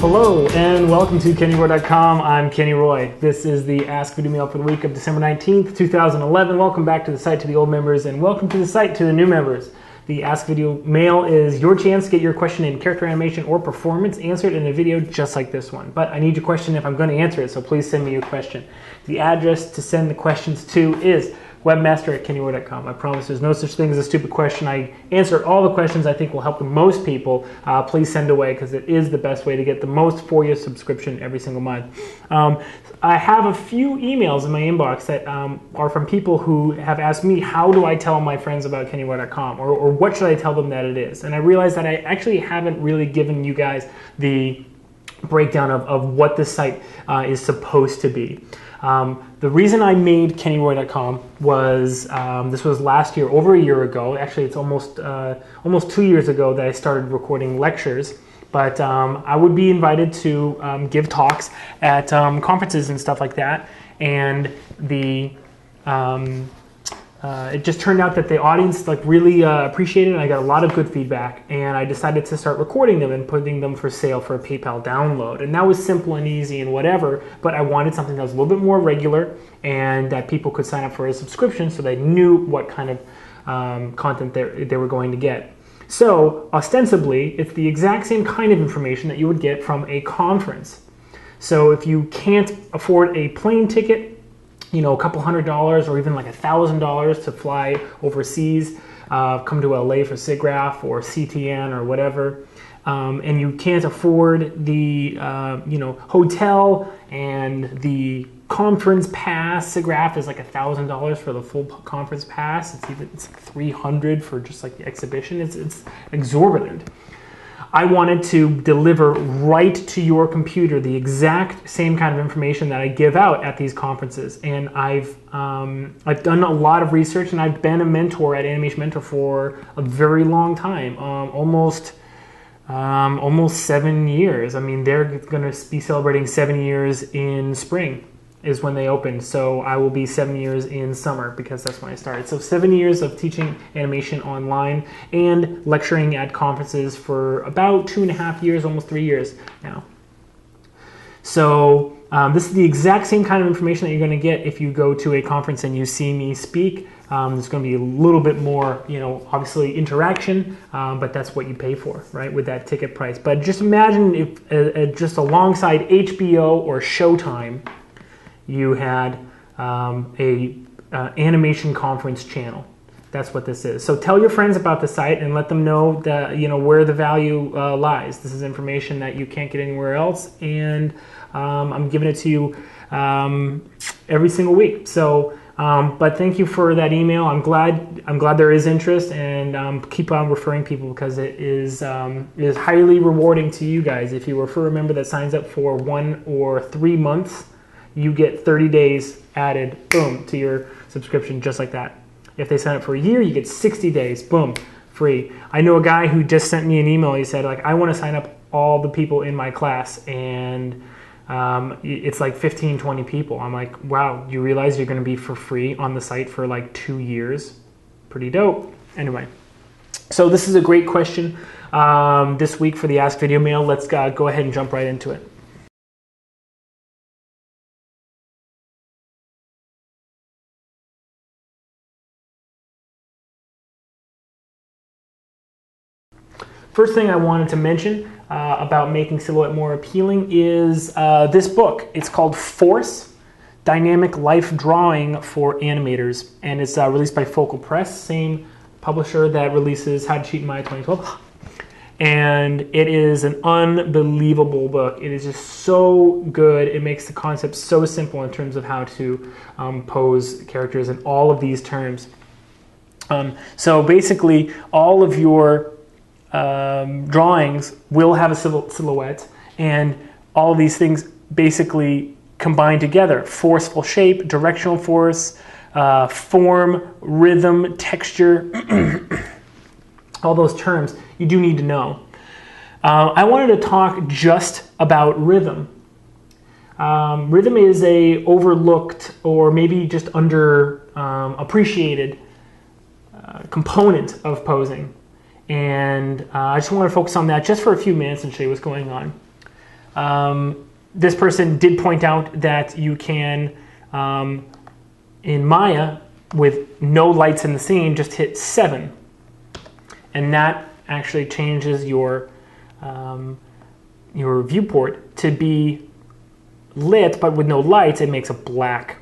Hello and welcome to KennyRoy.com. I'm Kenny Roy. This is the Ask Video Mail for the week of December 19th, 2011. Welcome back to the site to the old members and welcome to the site to the new members. The Ask Video Mail is your chance to get your question in character animation or performance answered in a video just like this one. But I need your question if I'm going to answer it, so please send me your question. The address to send the questions to is webmaster@kennyroy.com. I promise there's no such thing as a stupid question. I answer all the questions I think will help the most people. Please send away because it is the best way to get the most for your subscription every single month. I have a few emails in my inbox that are from people who have asked me, how do I tell my friends about KennyRoy.com, or what should I tell them that it is? And I realized that I actually haven't really given you guys the breakdown of what the site is supposed to be. The reason I made KennyRoy.com was, this was last year, over a year ago. Actually, it's almost 2 years ago that I started recording lectures. But I would be invited to give talks at conferences and stuff like that. And it just turned out that the audience really appreciated it, and I got a lot of good feedback. And I decided to start recording them and putting them for sale for a PayPal download. And that was simple and easy and whatever, but I wanted something that was a little bit more regular and that people could sign up for a subscription so they knew what kind of content they were going to get. So ostensibly, it's the exact same kind of information that you would get from a conference. So if you can't afford a plane ticket, you know, a couple $100 or even like $1,000 to fly overseas, come to LA for SIGGRAPH or CTN or whatever, and you can't afford the hotel and the conference pass. SIGGRAPH is like $1,000 for the full conference pass. It's like $300 for just like the exhibition. It's exorbitant. I wanted to deliver right to your computer the exact same kind of information that I give out at these conferences. And I've done a lot of research, and I've been a mentor at Animation Mentor for a very long time, almost 7 years. I mean, they're going to be celebrating 7 years in spring is when they opened. So I will be 7 years in summer because that's when I started. So 7 years of teaching animation online and lecturing at conferences for about 2.5 years, almost 3 years now. So this is the exact same kind of information that you're going to get if you go to a conference and you see me speak. There's going to be a little bit more, obviously interaction, but that's what you pay for, right, with that ticket price. But just imagine if just alongside HBO or Showtime, you had a animation conference channel. That's what this is. So tell your friends about the site and let them know that where the value lies. This is information that you can't get anywhere else, and I'm giving it to you every single week. So, but thank you for that email. I'm glad there is interest, and keep on referring people because it is highly rewarding to you guys. If you refer a member that signs up for 1 or 3 months, you get 30 days added, boom, to your subscription just like that. If they sign up for a year, you get 60 days, boom, free. I know a guy who just sent me an email. He said, I want to sign up all the people in my class, and it's like 15, 20 people. I'm like, wow, you realize you're going to be for free on the site for like 2 years? Pretty dope. Anyway, so this is a great question this week for the Ask Video Mail. Let's go ahead and jump right into it. First thing I wanted to mention about making silhouette more appealing is this book. It's called Force, Dynamic Life Drawing for Animators, and it's released by Focal Press, same publisher that releases How to Cheat in Maya 2012. And it is an unbelievable book. It is just so good. It makes the concept so simple in terms of how to pose characters in all of these terms. So basically, all of your drawings will have a silhouette, and all of these things basically combine together. Forceful shape, directional force, form, rhythm, texture, all those terms you do need to know. I wanted to talk just about rhythm. Rhythm is a overlooked or maybe just under appreciated component of posing. And I just want to focus on that just for a few minutes and show you what's going on. This person did point out that you can, in Maya, with no lights in the scene, just hit 7. And that actually changes your viewport to be lit, but with no lights, it makes a black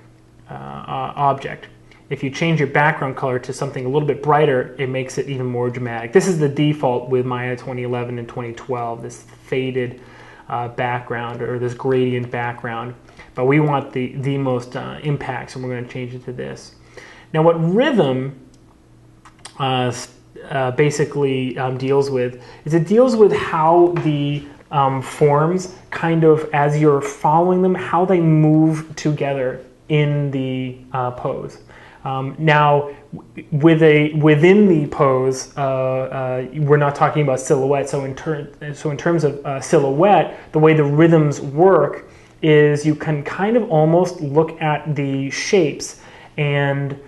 object. If you change your background color to something a little bit brighter, it makes it even more dramatic. This is the default with Maya 2011 and 2012, this faded background, or this gradient background. But we want the most impact, so we're going to change it to this. Now what rhythm basically deals with is it deals with how the forms, kind of as you're following them, how they move together in the pose. Now, within the pose, we're not talking about silhouette. So in terms of silhouette, the way the rhythms work is you can kind of almost look at the shapes, and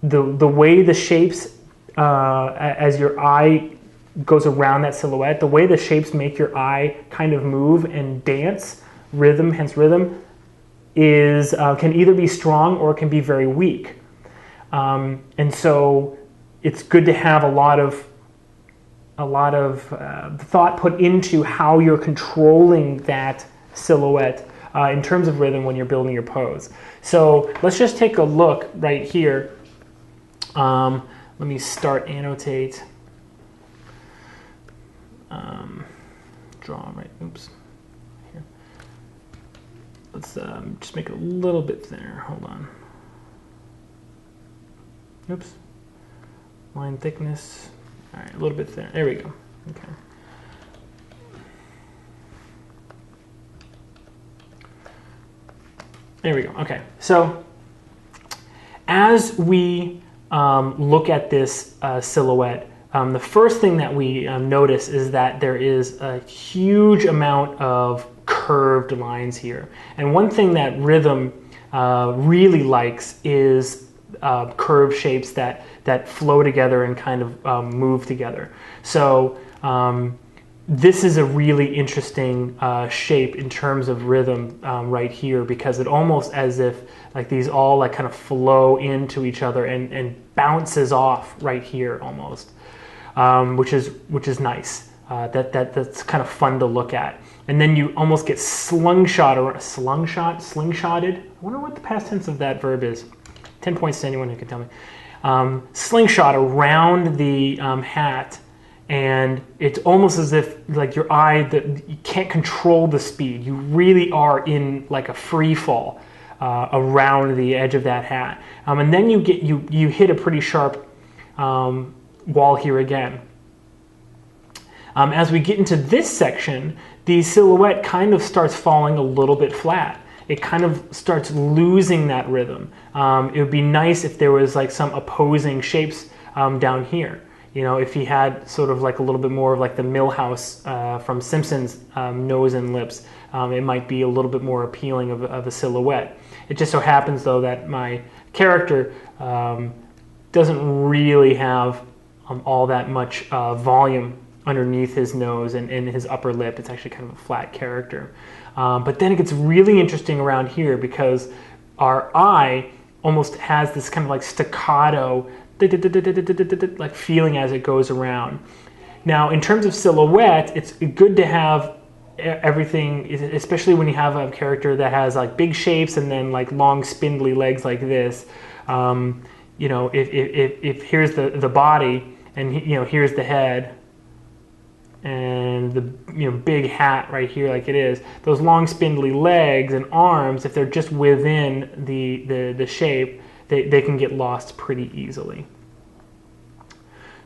the way the shapes, as your eye goes around that silhouette, the way the shapes make your eye kind of move and dance, rhythm, hence rhythm, is can either be strong or it can be very weak. And so it's good to have a lot of thought put into how you're controlling that silhouette in terms of rhythm when you're building your pose. So let's just take a look right here. Let me start annotate. Draw right. Oops. Here. Let's just make it a little bit thinner. Hold on. Oops. Line thickness. All right, a little bit thinner. There we go. Okay. There we go. Okay. So as we look at this silhouette, the first thing that we notice is that there is a huge amount of curved lines here. And one thing that rhythm really likes is curved shapes that flow together and kind of move together. So this is a really interesting shape in terms of rhythm right here, because it almost as if like these all like kind of flow into each other and bounces off right here almost, which is nice. That's kind of fun to look at. And then you almost get slingshotted. I wonder what the past tense of that verb is. 10 points to anyone who can tell me. Slingshot around the hat, and it's almost as if like your eye, you can't control the speed. You really are in like a free fall around the edge of that hat, and then you hit a pretty sharp wall here again. As we get into this section, the silhouette kind of starts falling a little bit flat. It kind of starts losing that rhythm. It would be nice if there was like some opposing shapes down here. You know, if he had sort of like a little bit more of like the Milhouse from Simpsons nose and lips, it might be a little bit more appealing of a silhouette. It just so happens though that my character doesn't really have all that much volume underneath his nose and his upper lip. It's actually kind of a flat character. But then it gets really interesting around here because our eye almost has this kind of like staccato like feeling as it goes around. Now, in terms of silhouette, it's good to have everything, especially when you have a character that has like big shapes and then like long spindly legs like this. You know, if here's the body and here's the head, and the big hat right here like it is, those long spindly legs and arms, if they're just within the shape, they can get lost pretty easily.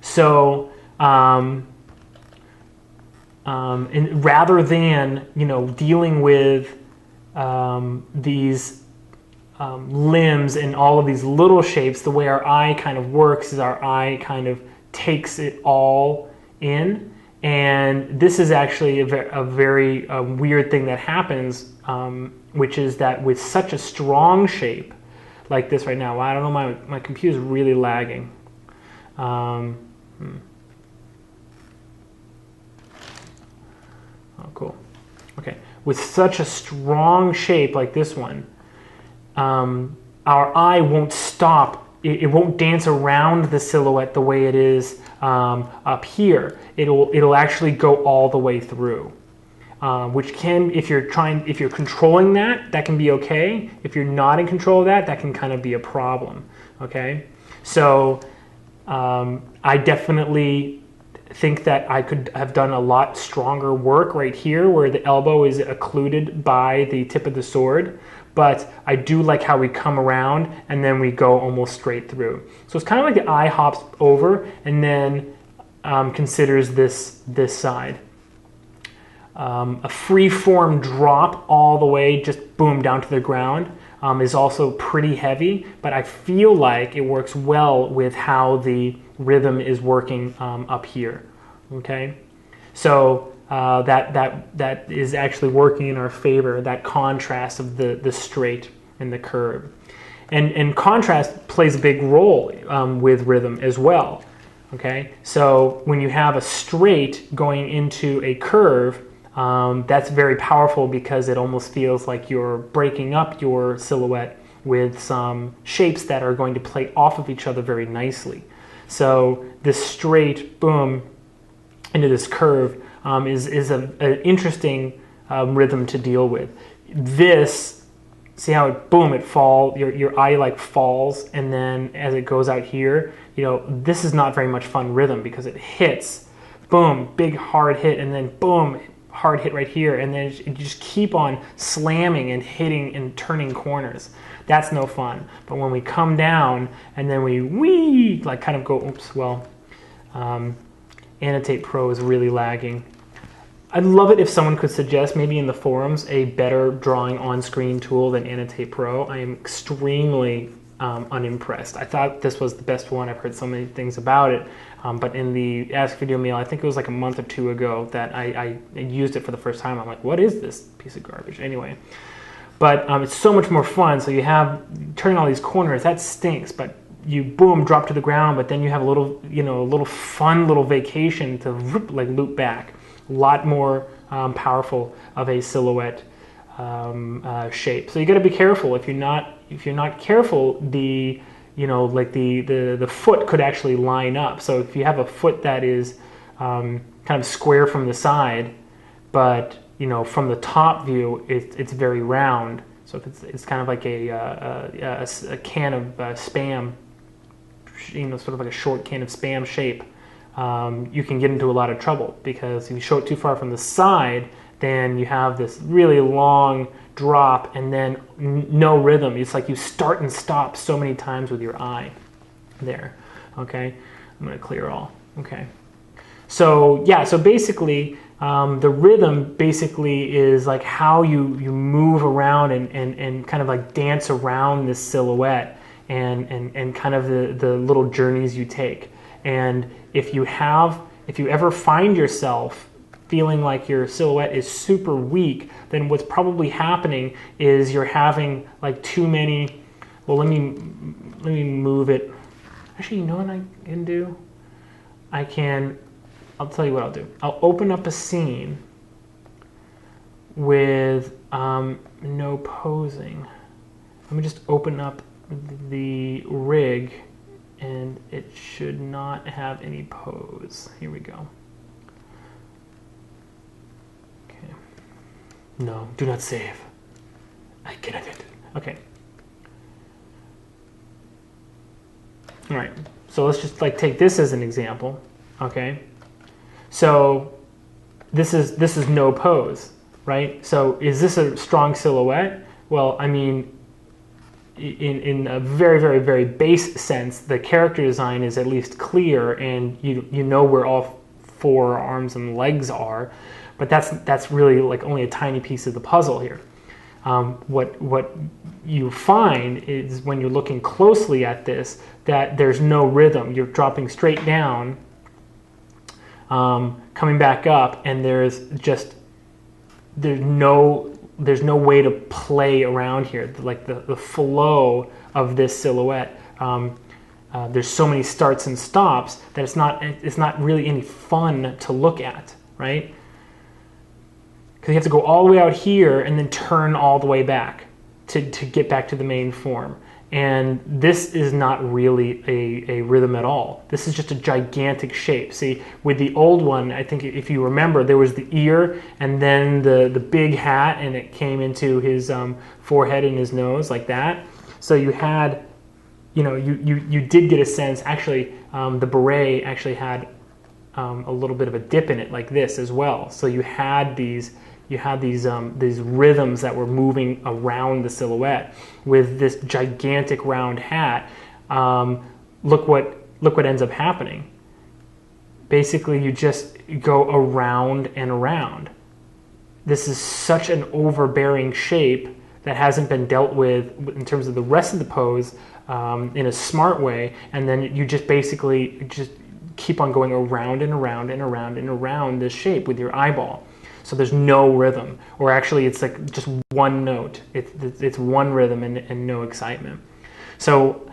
So and rather than dealing with these limbs and all of these little shapes, the way our eye kind of works is our eye kind of takes it all in. And this is actually a very weird thing that happens, which is that with such a strong shape like this right now, I don't know, my computer's really lagging. Oh, cool. Okay. with such a strong shape like this one, our eye won't stop. It won't dance around the silhouette the way it is up here. It'll actually go all the way through, which can, if you're controlling that can be okay. If you're not in control of that can kind of be a problem. Okay, so I definitely think that I could have done a lot stronger work right here where the elbow is occluded by the tip of the sword. But I do like how we come around and then we go almost straight through. So it's kind of like the eye hops over and then considers this side. A free-form drop all the way, just boom, down to the ground is also pretty heavy, but I feel like it works well with how the rhythm is working up here, okay? So that is actually working in our favor, that contrast of the straight and the curve. And contrast plays a big role with rhythm as well, okay? So when you have a straight going into a curve, that's very powerful because it almost feels like you're breaking up your silhouette with some shapes that are going to play off of each other very nicely. So this straight, boom, into this curve is an interesting rhythm to deal with. This, see how it, boom, it falls, your eye like falls, and then as it goes out here, you know, this is not very much fun rhythm because it hits, boom, big hard hit, and then boom, hard hit right here, and then you just keep on slamming and hitting and turning corners. That's no fun. But when we come down and then we like kind of go, oops, well, Annotate Pro is really lagging. I'd love it if someone could suggest, maybe in the forums, a better drawing on-screen tool than Annotate Pro. I am extremely unimpressed. I thought this was the best one. I've heard so many things about it. But in the Ask Videomail, I think it was like a month or two ago that I used it for the first time. I'm like, what is this piece of garbage? Anyway, but it's so much more fun. So you have turning all these corners, that stinks, but you boom, drop to the ground, but then you have a little, you know, a little fun little vacation to like loop back. A lot more powerful of a silhouette shape. So you got to be careful. If you're not careful, you know, like the foot could actually line up. So if you have a foot that is kind of square from the side, but you know, from the top view, it's very round. So if it's kind of like a can of Spam, you know, sort of like a short can of Spam shape, you can get into a lot of trouble because if you show it too far from the side, then you have this really long drop and then no rhythm. It's like you start and stop so many times with your eye there. Okay, I'm going to clear all. Okay, so yeah, so basically the rhythm basically is like how you move around and kind of like dance around this silhouette and kind of the little journeys you take. And if you ever find yourself feeling like your silhouette is super weak, then what's probably happening is you're having like too many, well, let me move it. Actually, you know what I can do? I'll tell you what I'll do. I'll open up a scene with no posing. Let me just open up the rig and it should not have any pose. Here we go. Okay. No, do not save. I can edit. Okay. All right. So let's just like take this as an example. Okay. So this is no pose, right? So is this a strong silhouette? Well, I mean, in a very, very, very base sense, the character design is at least clear, and you know where all four arms and legs are, but that's really like only a tiny piece of the puzzle here. What you find is when you're looking closely at this, that there's no rhythm. You're dropping straight down, coming back up, and there's no way to play around here. Like the flow of this silhouette, there's so many starts and stops that it's not really any fun to look at, right? because you have to go all the way out here and then turn all the way back to get back to the main form. And this is not really a rhythm at all. This is just a gigantic shape. See, with the old one, I think if you remember, there was the ear and then the big hat, and it came into his forehead and his nose like that. So you had, you know, you did get a sense, actually, the beret actually had a little bit of a dip in it like this as well. So you had these rhythms that were moving around the silhouette with this gigantic round hat. Look what ends up happening. Basically, you just go around and around. This is such an overbearing shape that hasn't been dealt with in terms of the rest of the pose in a smart way, and then you just basically just keep on going around and around and around and around this shape with your eyeball. So there's no rhythm, or actually it's like just one note. It's one rhythm and no excitement. So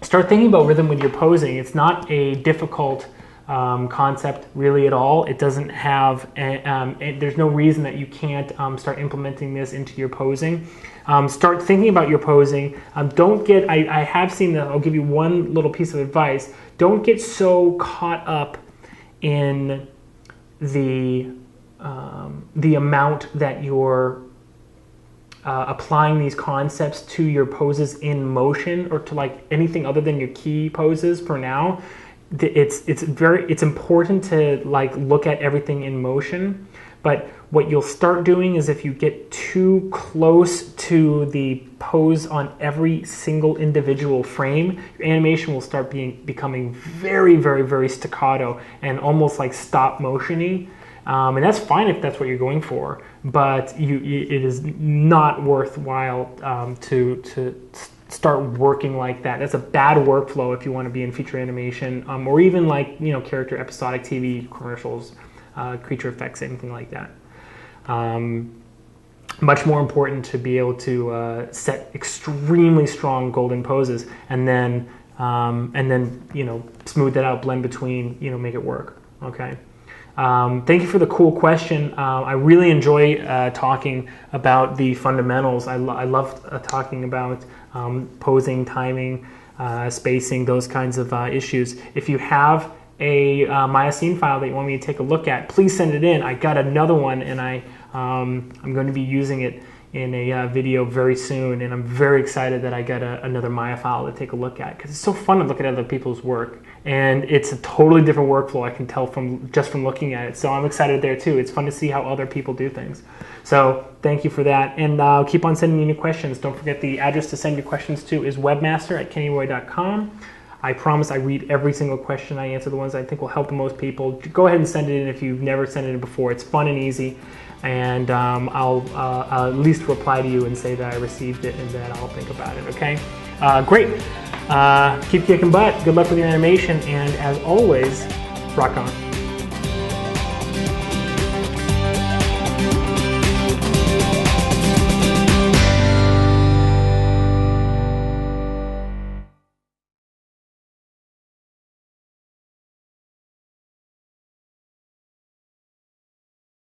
start thinking about rhythm with your posing. It's not a difficult concept really at all. It doesn't have, there's no reason that you can't start implementing this into your posing. Start thinking about your posing. Don't get, I have seen that, I'll give you one little piece of advice. Don't get so caught up in the amount that you're applying these concepts to your poses in motion, or to like anything other than your key poses for now. It's important to like look at everything in motion, but what you'll start doing is if you get too close to the pose on every single individual frame, your animation will start becoming very, very, very staccato and almost like stop motion-y. And that's fine if that's what you're going for, but it is not worthwhile to start working like that. That's a bad workflow if you want to be in feature animation, or even like, you know, character episodic TV commercials, creature effects, anything like that. Much more important to be able to set extremely strong golden poses, and then you know, smooth that out, blend between, you know, make it work. Okay. Thank you for the cool question. I really enjoy talking about the fundamentals. I love talking about posing, timing, spacing, those kinds of issues. If you have a Maya scene file that you want me to take a look at, please send it in. I got another one, and I'm going to be using it in a video very soon, and I'm very excited that I got another Maya file to take a look at, because it's so fun to look at other people's work, and it's a totally different workflow, I can tell from looking at it. So I'm excited there too. It's fun to see how other people do things. So thank you for that, and keep on sending me new questions. Don't forget the address to send your questions to is webmaster@kennyroy.com. I promise I read every single question. I answer the ones I think will help the most people. Go ahead and send it in if you've never sent it in before. It's fun and easy, and I'll at least reply to you and say that I received it and that I'll think about it, okay? Great. Keep kicking butt. Good luck with your animation, and as always, rock on.